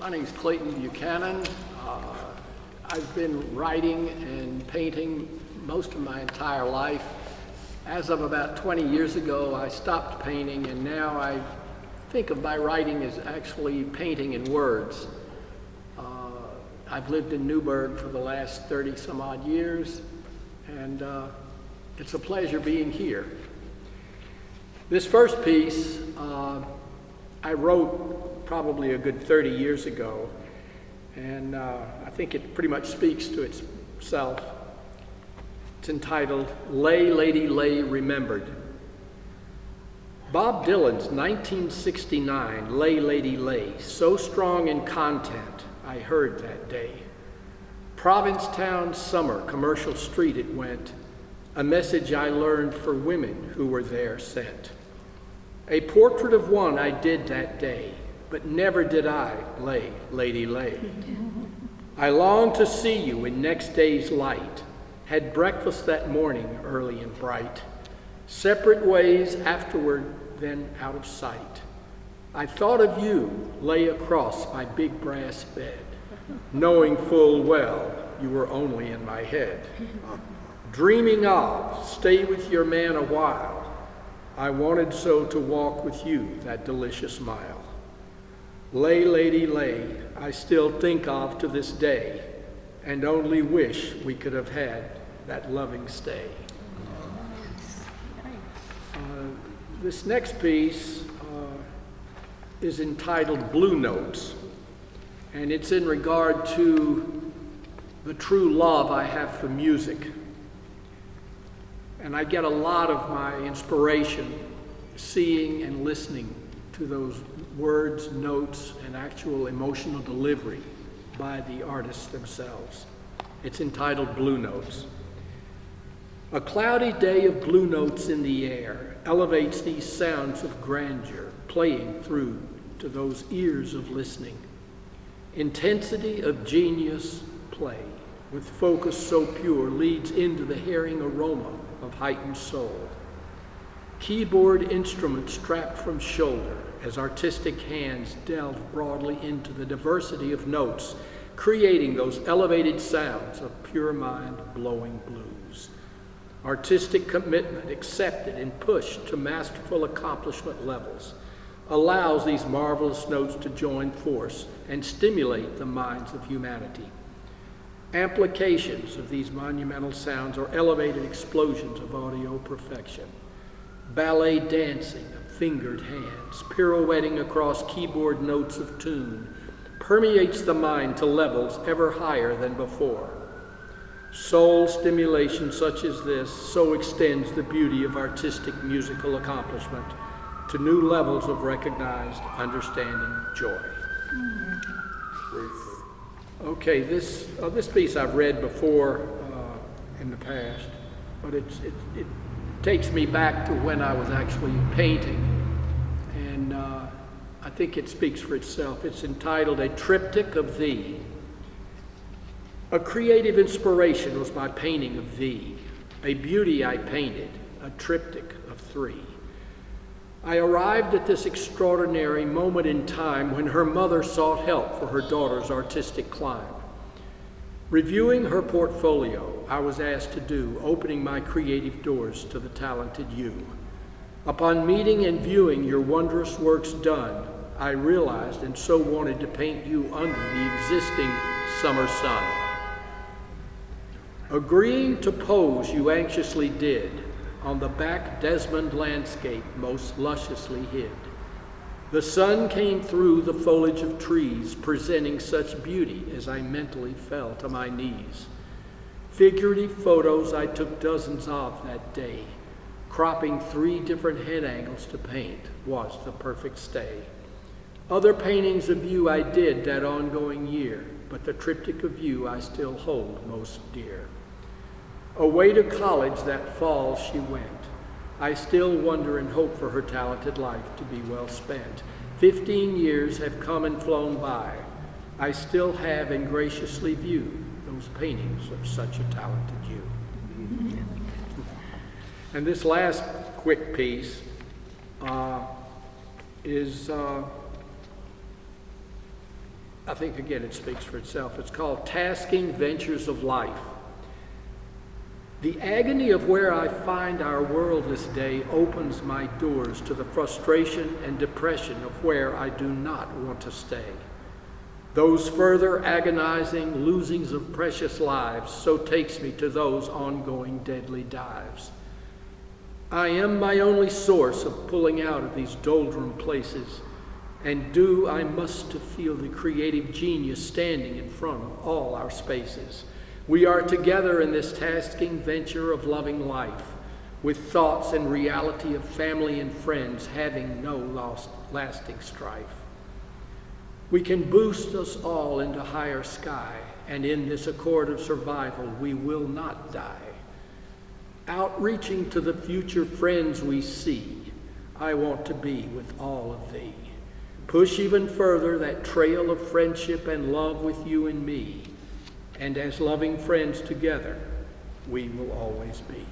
My name's Clayton Buchanan. I've been writing and painting most of my entire life. As of about 20 years ago, I stopped painting, and now I think of my writing as actually painting in words. I've lived in Newburgh for the last 30 some odd years, and it's a pleasure being here. This first piece I wrote probably a good 30 years ago, and I think it pretty much speaks to itself. It's entitled, Lay, Lady, Lay, Remembered. Bob Dylan's 1969 Lay, Lady, Lay, so strong in content, I heard that day. Provincetown summer, commercial street it went, a message I learned for women who were there sent. A portrait of one I did that day, but never did I lay, lady, lay. I longed to see you in next day's light, had breakfast that morning early and bright, separate ways afterward, then out of sight. I thought of you lay across my big brass bed, knowing full well you were only in my head. Dreaming of, stay with your man a while, I wanted so to walk with you that delicious mile. Lay, lady, lay, I still think of to this day, and only wish we could have had that loving stay. This next piece is entitled Blue Notes, and it's in regard to the true love I have for music. And I get a lot of my inspiration seeing and listening to those words, notes, and actual emotional delivery by the artists themselves. It's entitled Blue Notes. A cloudy day of blue notes in the air elevates these sounds of grandeur, playing through to those ears of listening. Intensity of genius play, with focus so pure, leads into the hearing aroma of heightened soul. Keyboard instruments strapped from shoulder as artistic hands delve broadly into the diversity of notes, creating those elevated sounds of pure mind blowing blues. Artistic commitment accepted and pushed to masterful accomplishment levels allows these marvelous notes to join force and stimulate the minds of humanity. Amplifications of these monumental sounds are elevated explosions of audio perfection. Ballet dancing of fingered hands, pirouetting across keyboard notes of tune, permeates the mind to levels ever higher than before. Soul stimulation such as this so extends the beauty of artistic musical accomplishment to new levels of recognized understanding joy. Okay, this piece I've read before in the past, but it takes me back to when I was actually painting, and I think it speaks for itself. It's entitled A Triptych of Thee. A creative inspiration was my painting of thee, a beauty I painted, a triptych of three. I arrived at this extraordinary moment in time when her mother sought help for her daughter's artistic climb. Reviewing her portfolio, I was asked to do, opening my creative doors to the talented you. Upon meeting and viewing your wondrous works done, I realized and so wanted to paint you under the existing summer sun. Agreeing to pose you anxiously did, on the back Desmond landscape most lusciously hid. The sun came through the foliage of trees, presenting such beauty as I mentally fell to my knees. Figurative photos I took dozens of that day, cropping 3 different head angles to paint was the perfect stay. Other paintings of you I did that ongoing year, but the triptych of you I still hold most dear. Away to college that fall she went. I still wonder and hope for her talented life to be well spent. 15 years have come and flown by. I still have and graciously view those paintings of such a talented you. And this last quick piece is I think, again, it speaks for itself. It's called Tasking Ventures of Life. The agony of where I find our world this day opens my doors to the frustration and depression of where I do not want to stay. Those further agonizing losings of precious lives so takes me to those ongoing deadly dives. I am my only source of pulling out of these doldrum places, and I must to feel the creative genius standing in front of all our spaces. We are together in this tasking venture of loving life, with thoughts and reality of family and friends having no lasting strife. We can boost us all into higher sky, and in this accord of survival we will not die. Outreaching to the future friends we see, I want to be with all of thee. Push even further that trail of friendship and love with you and me, and as loving friends together, we will always be.